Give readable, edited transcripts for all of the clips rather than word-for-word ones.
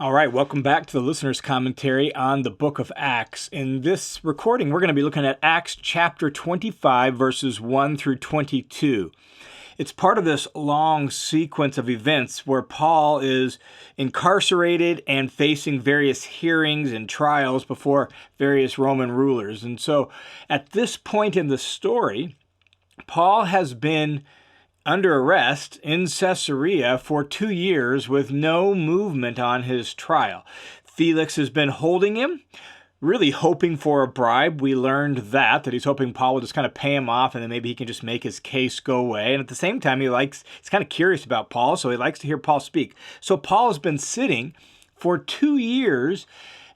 All right, welcome back to the listener's commentary on the book of Acts. In this recording, we're going to be looking at Acts chapter 25, verses 1 through 22. It's part of this long sequence of events where Paul is incarcerated and facing various hearings and trials before various Roman rulers. And so at this point in the story, Paul has been under arrest in Caesarea for 2 years with no movement on his trial. Felix has been holding him, really hoping for a bribe. We learned that he's hoping Paul will just kind of pay him off and then maybe he can just make his case go away. And at the same time, he's kind of curious about Paul, so he likes to hear Paul speak. So Paul has been sitting for 2 years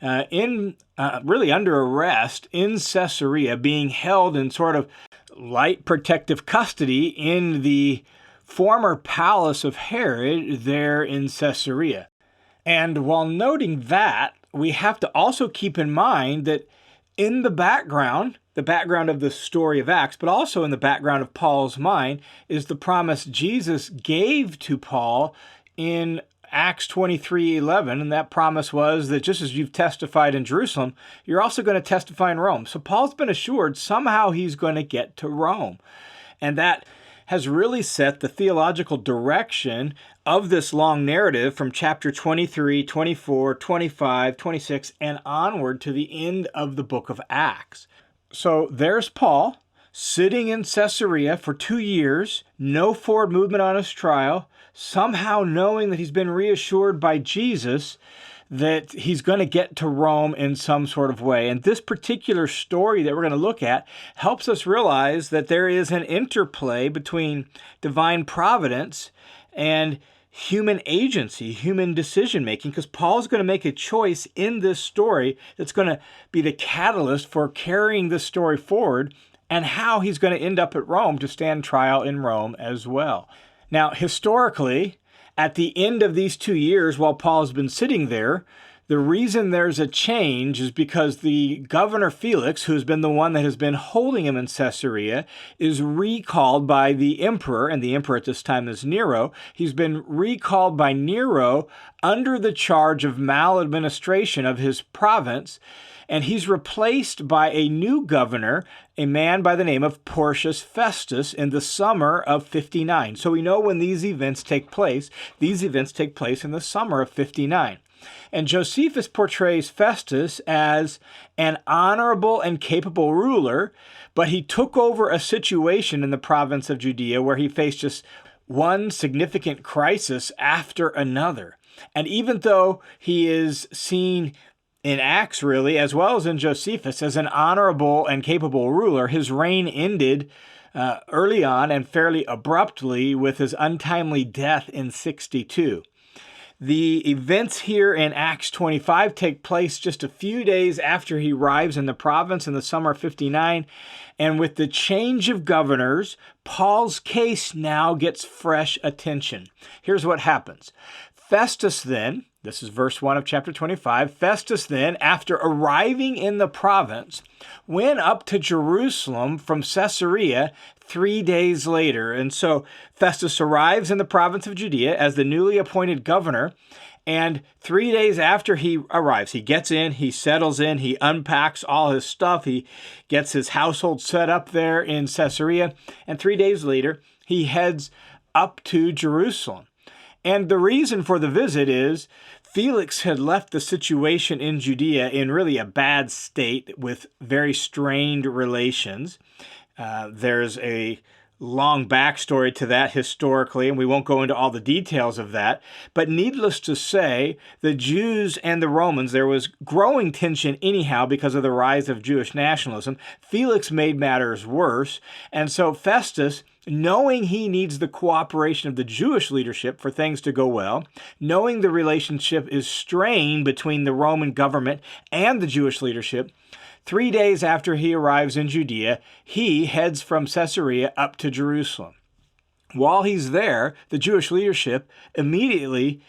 really under arrest in Caesarea, being held in sort of light protective custody in the former palace of Herod there in Caesarea. And while noting that, we have to also keep in mind that in the background of the story of Acts, but also in the background of Paul's mind, is the promise Jesus gave to Paul in Acts 23:11, and that promise was that just as you've testified in Jerusalem, you're also going to testify in Rome. So Paul's been assured somehow he's going to get to Rome. And that has really set the theological direction of this long narrative from chapter 23, 24, 25, 26, and onward to the end of the book of Acts. So there's Paul sitting in Caesarea for 2 years, no forward movement on his trial, somehow knowing that he's been reassured by Jesus that he's going to get to Rome in some sort of way. And this particular story that we're going to look at helps us realize that there is an interplay between divine providence and human agency, human decision-making, because Paul's going to make a choice in this story that's going to be the catalyst for carrying this story forward and how he's going to end up at Rome to stand trial in Rome as well. Now, historically, at the end of these 2 years, while Paul has been sitting there, the reason there's a change is because the governor Felix, who's been the one that has been holding him in Caesarea, is recalled by the emperor, and the emperor at this time is Nero. He's been recalled by Nero under the charge of maladministration of his province, and he's replaced by a new governor, a man by the name of But Festus, in the summer of 59. So we know when these events take place. These events take place in the summer of 59. And Josephus portrays Festus as an honorable and capable ruler, but he took over a situation in the province of Judea where he faced just one significant crisis after another. And even though he is seen in Acts, really, as well as in Josephus, as an honorable and capable ruler, his reign ended early on and fairly abruptly with his untimely death in 62. The events here in Acts 25 take place just a few days after he arrives in the province in the summer of 59. And with the change of governors, Paul's case now gets fresh attention. Here's what happens. Festus then, this is verse 1 of chapter 25, Festus then, after arriving in the province, went up to Jerusalem from Caesarea 3 days later. And so Festus arrives in the province of Judea as the newly appointed governor, and 3 days after he arrives, he gets in, he settles in, he unpacks all his stuff, he gets his household set up there in Caesarea, and 3 days later, he heads up to Jerusalem. And the reason for the visit is Felix had left the situation in Judea in really a bad state with very strained relations. There's a long backstory to that historically, and we won't go into all the details of that. But needless to say, the Jews and the Romans, there was growing tension anyhow because of the rise of Jewish nationalism. Felix made matters worse, and so Festus, knowing he needs the cooperation of the Jewish leadership for things to go well, knowing the relationship is strained between the Roman government and the Jewish leadership, 3 days after he arrives in Judea, he heads from Caesarea up to Jerusalem. While he's there, the Jewish leadership immediately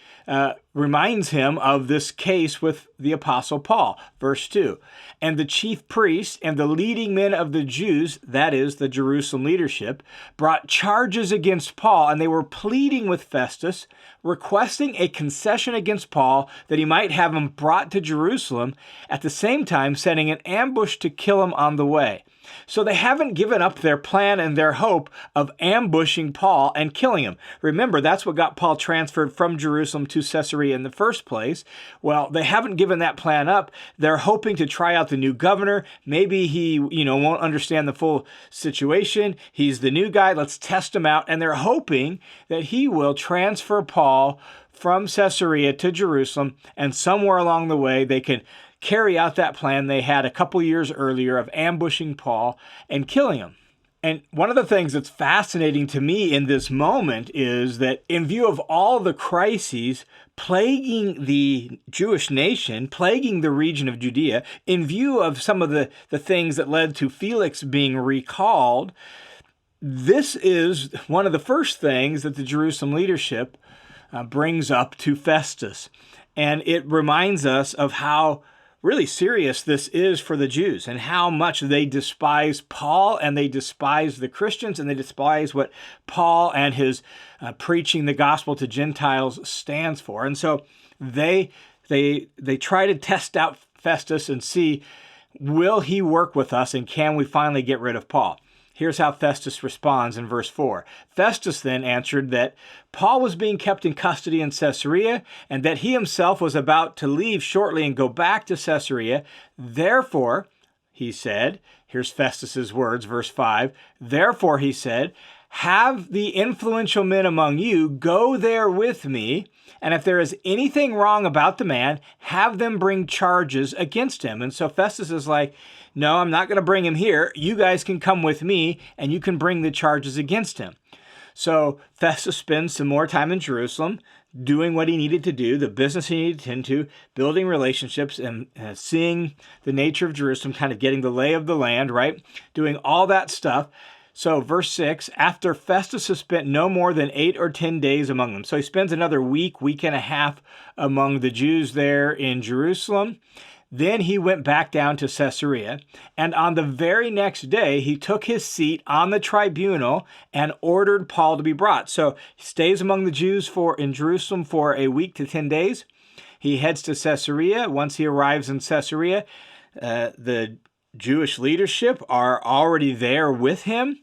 reminds him of this case with the Apostle Paul. Verse 2, and the chief priests and the leading men of the Jews, that is, the Jerusalem leadership, brought charges against Paul, and they were pleading with Festus, requesting a concession against Paul that he might have him brought to Jerusalem, at the same time setting an ambush to kill him on the way. So they haven't given up their plan and their hope of ambushing Paul and killing him. Remember, that's what got Paul transferred from Jerusalem to Caesarea in the first place. Well, they haven't given that plan up. They're hoping to try out the new governor. Maybe he, won't understand the full situation. He's the new guy. Let's test him out. And they're hoping that he will transfer Paul from Caesarea to Jerusalem, and somewhere along the way they can carry out that plan they had a couple years earlier of ambushing Paul and killing him. And one of the things that's fascinating to me in this moment is that in view of all the crises plaguing the Jewish nation, plaguing the region of Judea, in view of some of the things that led to Felix being recalled, this is one of the first things that the Jerusalem leadership brings up to Festus. And it reminds us of how really serious this is for the Jews and how much they despise Paul, and they despise the Christians, and they despise what Paul and his preaching the gospel to Gentiles stands for. And so they try to test out Festus and see, will he work with us, and can we finally get rid of Paul? Here's how Festus responds in verse 4. Festus then answered that Paul was being kept in custody in Caesarea, and that he himself was about to leave shortly and go back to Caesarea. Therefore, he said, here's Festus's words, verse 5, therefore, he said, have the influential men among you go there with me, and if there is anything wrong about the man, have them bring charges against him. And so Festus is like, no, I'm not going to bring him here. You guys can come with me, and you can bring the charges against him. So Festus spends some more time in Jerusalem, doing what he needed to do, the business he needed to tend to, building relationships and seeing the nature of Jerusalem, kind of getting the lay of the land, right? Doing all that stuff. So verse 6, after Festus has spent no more than 8 or 10 days among them. So he spends another week and a half among the Jews there in Jerusalem. Then he went back down to Caesarea, and on the very next day, he took his seat on the tribunal and ordered Paul to be brought. So he stays among the Jews in Jerusalem for a week to 10 days. He heads to Caesarea. Once he arrives in Caesarea, the Jewish leadership are already there with him.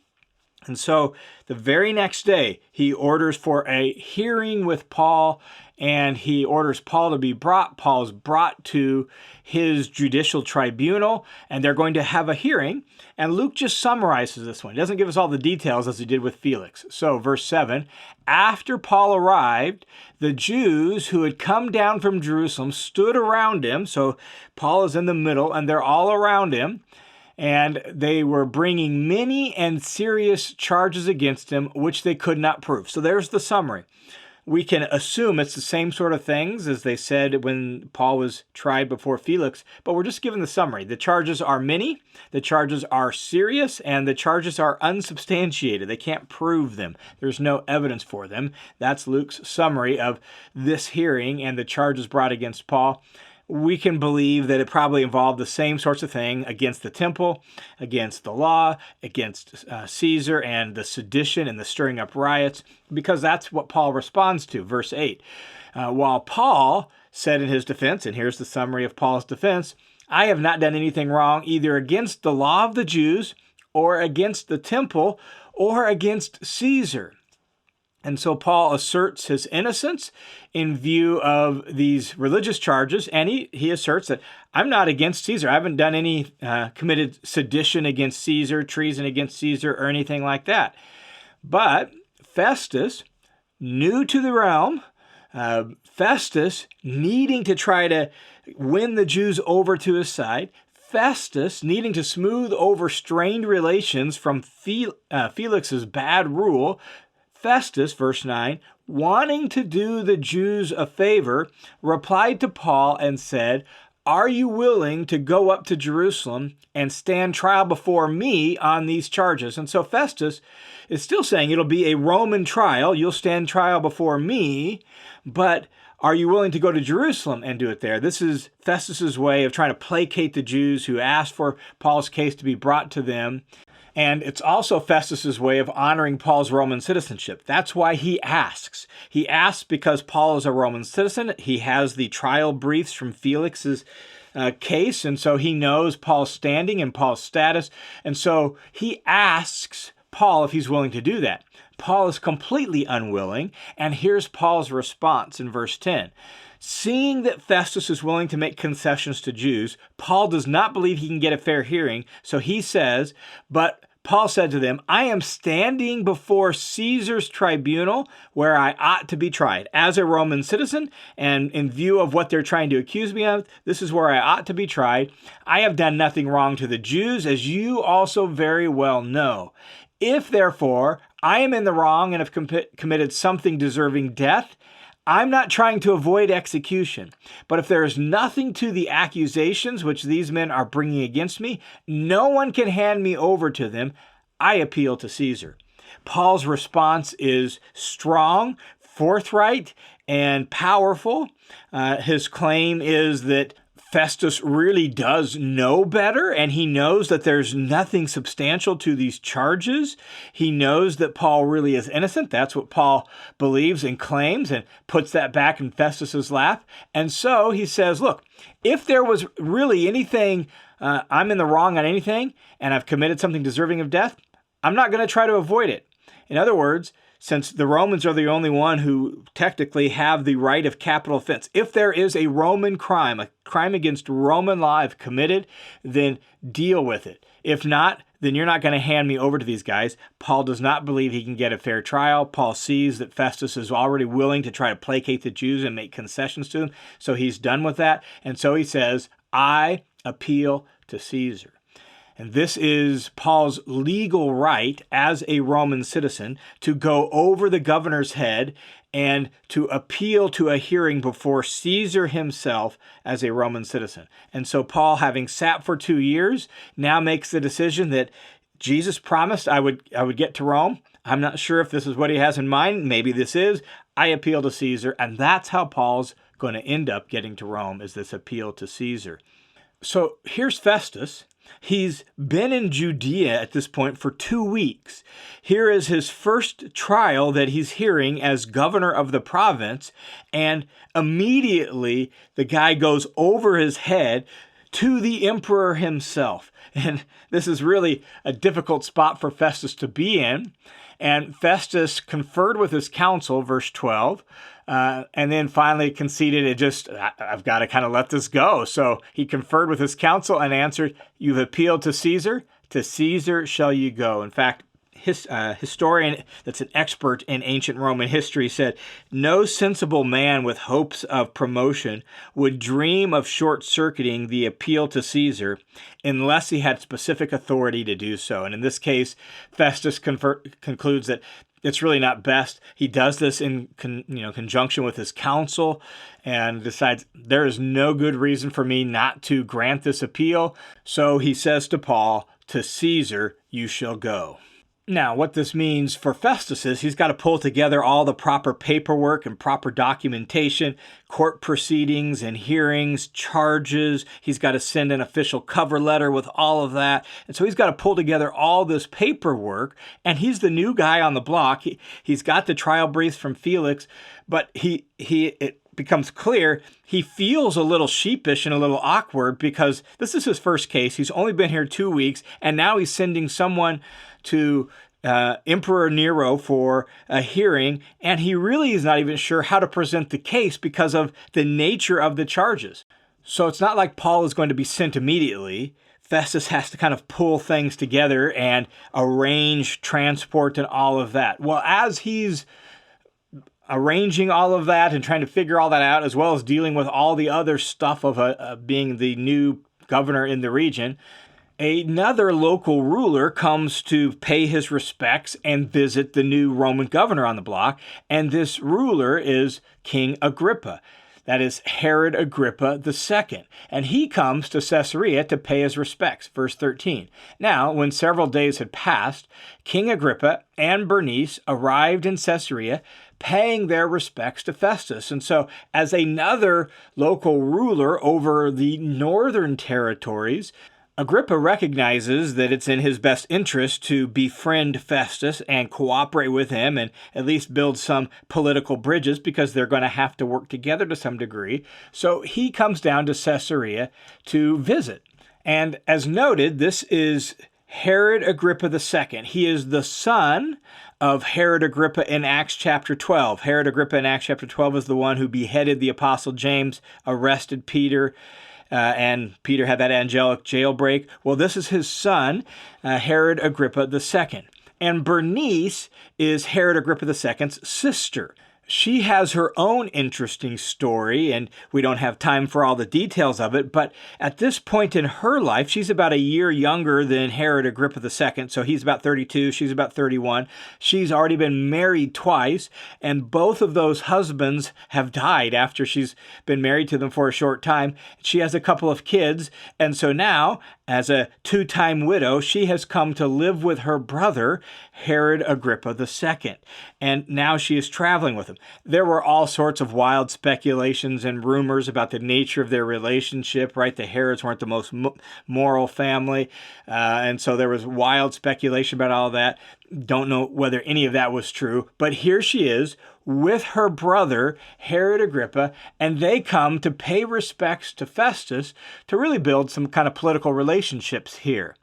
And so the very next day, he orders for a hearing with Paul, and he orders Paul to be brought. Paul's brought to his judicial tribunal, and they're going to have a hearing. And Luke just summarizes this one. He doesn't give us all the details as he did with Felix. So verse 7, after Paul arrived, the Jews who had come down from Jerusalem stood around him. So Paul is in the middle, and they're all around him. And they were bringing many and serious charges against him, which they could not prove. So there's the summary. We can assume it's the same sort of things as they said when Paul was tried before Felix, but we're just given the summary. The charges are many, the charges are serious, and the charges are unsubstantiated. They can't prove them. There's no evidence for them. That's Luke's summary of this hearing and the charges brought against Paul. We can believe that it probably involved the same sorts of thing against the temple, against the law, against Caesar, and the sedition and the stirring up riots, because that's what Paul responds to. Verse 8, while Paul said in his defense, and here's the summary of Paul's defense, I have not done anything wrong either against the law of the Jews or against the temple or against Caesar. And so Paul asserts his innocence in view of these religious charges, and he asserts that I'm not against Caesar. I haven't done any committed sedition against Caesar, treason against Caesar, or anything like that. But Festus, new to the realm, Festus needing to try to win the Jews over to his side, Festus needing to smooth over strained relations from Felix's bad rule, Festus, verse 9, wanting to do the Jews a favor, replied to Paul and said, are you willing to go up to Jerusalem and stand trial before me on these charges? And so Festus is still saying it'll be a Roman trial. You'll stand trial before me, but are you willing to go to Jerusalem and do it there? This is Festus's way of trying to placate the Jews who asked for Paul's case to be brought to them. And it's also Festus's way of honoring Paul's Roman citizenship. That's why he asks. He asks because Paul is a Roman citizen. He has the trial briefs from Felix's case, and so he knows Paul's standing and Paul's status. And so he asks Paul if he's willing to do that. Paul is completely unwilling, and here's Paul's response in verse 10. Seeing that Festus is willing to make concessions to Jews, Paul does not believe he can get a fair hearing, so he says, but Paul said to them, I am standing before Caesar's tribunal where I ought to be tried. As a Roman citizen, and in view of what they're trying to accuse me of, this is where I ought to be tried. I have done nothing wrong to the Jews, as you also very well know. If, therefore, I am in the wrong and have committed something deserving death, I'm not trying to avoid execution, but if there is nothing to the accusations which these men are bringing against me, no one can hand me over to them. I appeal to Caesar. Paul's response is strong, forthright, and powerful. His claim is that Festus really does know better, and he knows that there's nothing substantial to these charges. He knows that Paul really is innocent. That's what Paul believes and claims, and puts that back in Festus's lap. And so he says, look, if there was really anything, I'm in the wrong on anything, and I've committed something deserving of death, I'm not going to try to avoid it. In other words, since the Romans are the only one who technically have the right of capital offense, if there is a Roman crime, a crime against Roman law I've committed, then deal with it. If not, then you're not going to hand me over to these guys. Paul does not believe he can get a fair trial. Paul sees that Festus is already willing to try to placate the Jews and make concessions to them, so he's done with that. And so he says, I appeal to Caesar. And this is Paul's legal right as a Roman citizen to go over the governor's head and to appeal to a hearing before Caesar himself as a Roman citizen. And so Paul, having sat for 2 years, now makes the decision that Jesus promised I would get to Rome. I'm not sure if this is what he has in mind. Maybe this is. I appeal to Caesar. And that's how Paul's going to end up getting to Rome, is this appeal to Caesar. So here's Festus. He's been in Judea at this point for 2 weeks. Here is his first trial that he's hearing as governor of the province, and immediately the guy goes over his head to the emperor himself. And this is really a difficult spot for Festus to be in. And Festus conferred with his council, verse 12, and then finally conceded I've got to kind of let this go. So he conferred with his council and answered, you've appealed to Caesar shall you go. In fact, his historian that's an expert in ancient Roman history said, no sensible man with hopes of promotion would dream of short-circuiting the appeal to Caesar unless he had specific authority to do so. And in this case, Festus concludes that it's really not best. He does this in conjunction with his council and decides there is no good reason for me not to grant this appeal. So he says to Paul, to Caesar you shall go. Now, what this means for Festus is he's got to pull together all the proper paperwork and proper documentation, court proceedings and hearings, charges. He's got to send an official cover letter with all of that. And so he's got to pull together all this paperwork. And he's the new guy on the block. He's got the trial briefs from Felix, but it becomes clear he feels a little sheepish and a little awkward because this is his first case. He's only been here 2 weeks, and now he's sending someone to Emperor Nero for a hearing, and he really is not even sure how to present the case because of the nature of the charges. So it's not like Paul is going to be sent immediately. Festus has to kind of pull things together and arrange transport and all of that. Well, as he's arranging all of that and trying to figure all that out, as well as dealing with all the other stuff of being the new governor in the region, another local ruler comes to pay his respects and visit the new Roman governor on the block, and this ruler is King Agrippa. That is Herod Agrippa II. And he comes to Caesarea to pay his respects. Verse 13. Now, when several days had passed, King Agrippa and Bernice arrived in Caesarea, paying their respects to Festus. And so as another local ruler over the northern territories, Agrippa recognizes that it's in his best interest to befriend Festus and cooperate with him and at least build some political bridges because they're going to have to work together to some degree. So he comes down to Caesarea to visit. And as noted, this is Herod Agrippa II. He is the son of Herod Agrippa in Acts chapter 12. Herod Agrippa in Acts chapter 12 is the one who beheaded the apostle James, arrested Peter, and Peter had that angelic jailbreak. Well, this is his son, Herod Agrippa II. And Bernice is Herod Agrippa II's sister. She has her own interesting story, and we don't have time for all the details of it, but at this point in her life, she's about a year younger than Herod Agrippa II, so he's about 32, she's about 31. She's already been married twice, and both of those husbands have died after she's been married to them for a short time. She has a couple of kids, and so now, as a two-time widow, she has come to live with her brother, Herod Agrippa II, and now she is traveling with him. There were all sorts of wild speculations and rumors about the nature of their relationship, right? The Herods weren't the most moral family, and so there was wild speculation about all that. Don't know whether any of that was true, but here she is with her brother, Herod Agrippa, and they come to pay respects to Festus to really build some kind of political relationships here.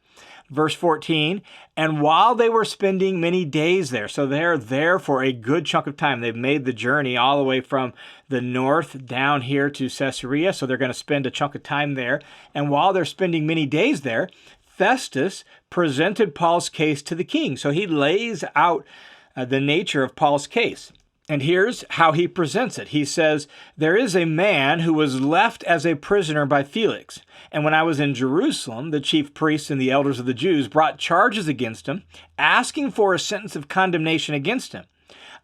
Verse 14, and while they were spending many days there, so they're there for a good chunk of time. They've made the journey all the way from the north down here to Caesarea, so they're going to spend a chunk of time there. And while they're spending many days there, Festus presented Paul's case to the king. So he lays out the nature of Paul's case. And here's how he presents it. He says, there is a man who was left as a prisoner by Felix. And when I was in Jerusalem, the chief priests and the elders of the Jews brought charges against him, asking for a sentence of condemnation against him.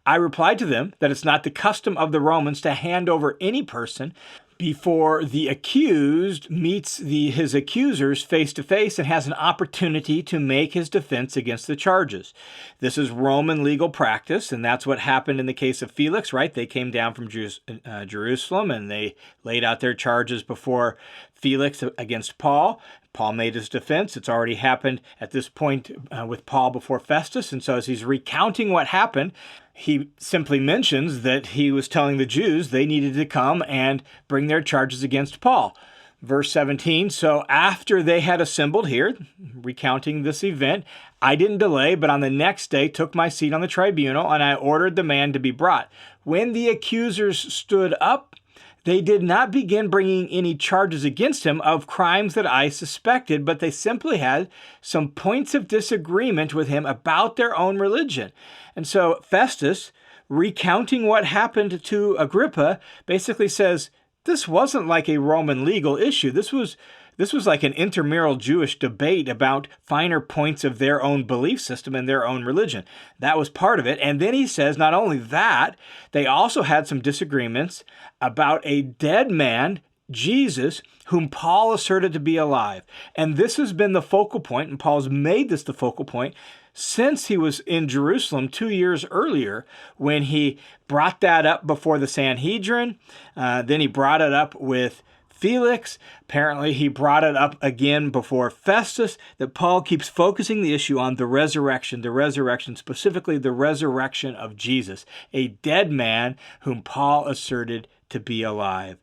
I replied to them that it's not the custom of the Romans to hand over any person before the accused meets his accusers face to face and has an opportunity to make his defense against the charges. This is Roman legal practice, and that's what happened in the case of Felix, right? They came down from Jerusalem and they laid out their charges before Felix against Paul. Paul made his defense. It's already happened at this point with Paul before Festus, and so as he's recounting what happened, he simply mentions that he was telling the Jews they needed to come and bring their charges against Paul. Verse 17, so after they had assembled here, recounting this event, I didn't delay, but on the next day took my seat on the tribunal, and I ordered the man to be brought. When the accusers stood up, they did not begin bringing any charges against him of crimes that I suspected, but they simply had some points of disagreement with him about their own religion. And so Festus, recounting what happened to Agrippa, basically says, this wasn't like a Roman legal issue. This was like an intramural Jewish debate about finer points of their own belief system and their own religion. That was part of it. And then he says, not only that, they also had some disagreements about a dead man, Jesus, whom Paul asserted to be alive. And this has been the focal point, and Paul's made this the focal point since he was in Jerusalem 2 years earlier when he brought that up before the Sanhedrin. Then he brought it up with Felix. Apparently he brought it up again before Festus, that Paul keeps focusing the issue on the resurrection, specifically the resurrection of Jesus, a dead man whom Paul asserted to be alive.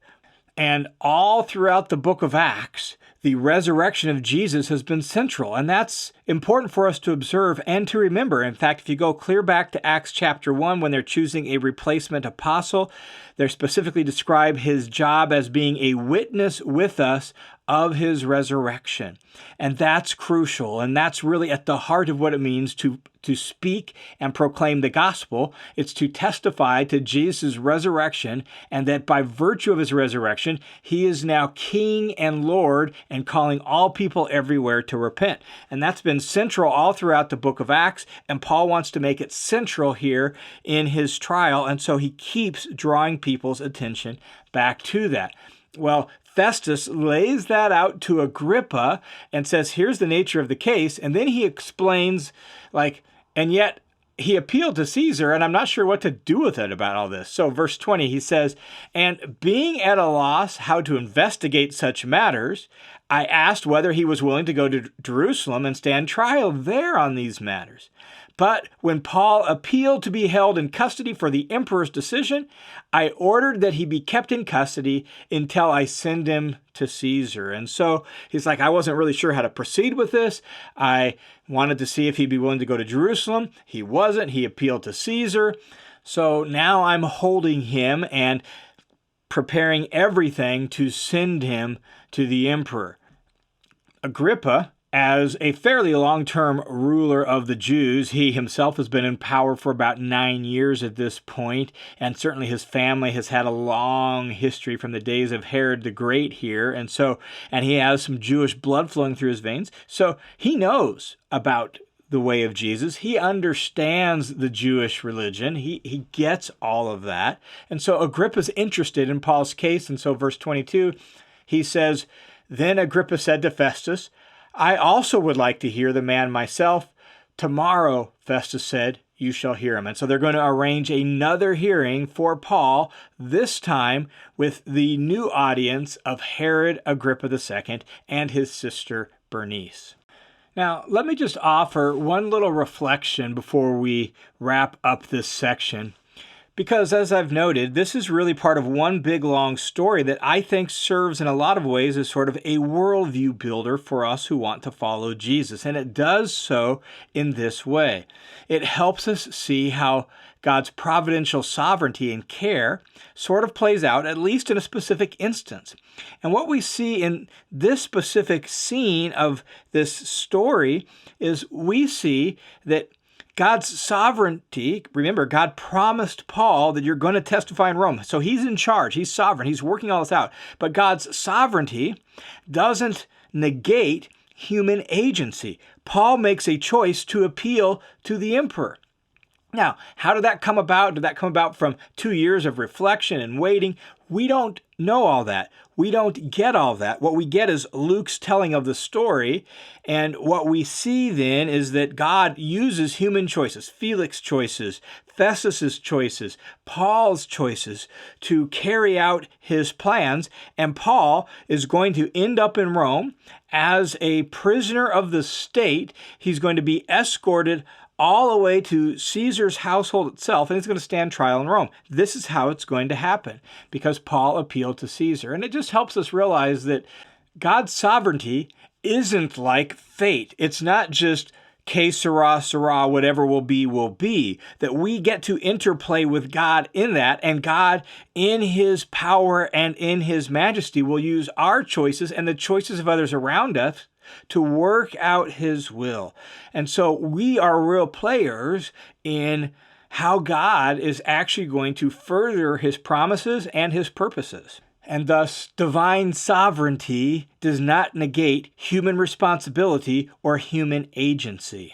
And all throughout the book of Acts, the resurrection of Jesus has been central, and that's important for us to observe and to remember. In fact, if you go clear back to Acts chapter 1, when they're choosing a replacement apostle, they specifically describe his job as being a witness with us of his resurrection. And that's crucial, and that's really at the heart of what it means to speak and proclaim the gospel. It's to testify to Jesus' resurrection, and that by virtue of his resurrection, he is now King and Lord and calling all people everywhere to repent. And that's been central all throughout the book of Acts, and Paul wants to make it central here in his trial, and so he keeps drawing people's attention back to that. Well, Festus lays that out to Agrippa and says, here's the nature of the case. And then he explains, and yet he appealed to Caesar, and I'm not sure what to do with it about all this. So verse 20, he says, "And being at a loss how to investigate such matters, I asked whether he was willing to go to Jerusalem and stand trial there on these matters. But when Paul appealed to be held in custody for the emperor's decision, I ordered that he be kept in custody until I send him to Caesar." And so he's like, I wasn't really sure how to proceed with this. I wanted to see if he'd be willing to go to Jerusalem. He wasn't. He appealed to Caesar. So now I'm holding him and preparing everything to send him to the emperor. Agrippa, as a fairly long-term ruler of the Jews, he himself has been in power for about 9 years at this point, and certainly his family has had a long history from the days of Herod the Great here, and he has some Jewish blood flowing through his veins, so he knows about the way of Jesus. He understands the Jewish religion. He gets all of that, and so Agrippa's interested in Paul's case, and so verse 22, he says, "Then Agrippa said to Festus, 'I also would like to hear the man myself.' 'Tomorrow,' Festus said, 'you shall hear him.'" And so they're going to arrange another hearing for Paul, this time with the new audience of Herod Agrippa II and his sister Bernice. Now, let me just offer one little reflection before we wrap up this section. Because as I've noted, this is really part of one big long story that I think serves in a lot of ways as sort of a worldview builder for us who want to follow Jesus. And it does so in this way. It helps us see how God's providential sovereignty and care sort of plays out, at least in a specific instance. And what we see in this specific scene of this story is we see that God's sovereignty, remember, God promised Paul that you're going to testify in Rome. So he's in charge. He's sovereign. He's working all this out. But God's sovereignty doesn't negate human agency. Paul makes a choice to appeal to the emperor. Now, how did that come about? Did that come about from 2 years of reflection and waiting? We don't know all that. We don't get all that. What we get is Luke's telling of the story, and what we see then is that God uses human choices, Felix's choices, Festus's choices, Paul's choices to carry out his plans, and Paul is going to end up in Rome as a prisoner of the state. He's going to be escorted all the way to Caesar's household itself, and he's going to stand trial in Rome. This is how it's going to happen, because Paul appealed to Caesar. And it just helps us realize that God's sovereignty isn't like fate. It's not just Caesarea, sera, whatever will be, that we get to interplay with God in that, and God, in his power and in his majesty, will use our choices and the choices of others around us to work out his will. And so we are real players in how God is actually going to further his promises and his purposes. And thus, divine sovereignty does not negate human responsibility or human agency.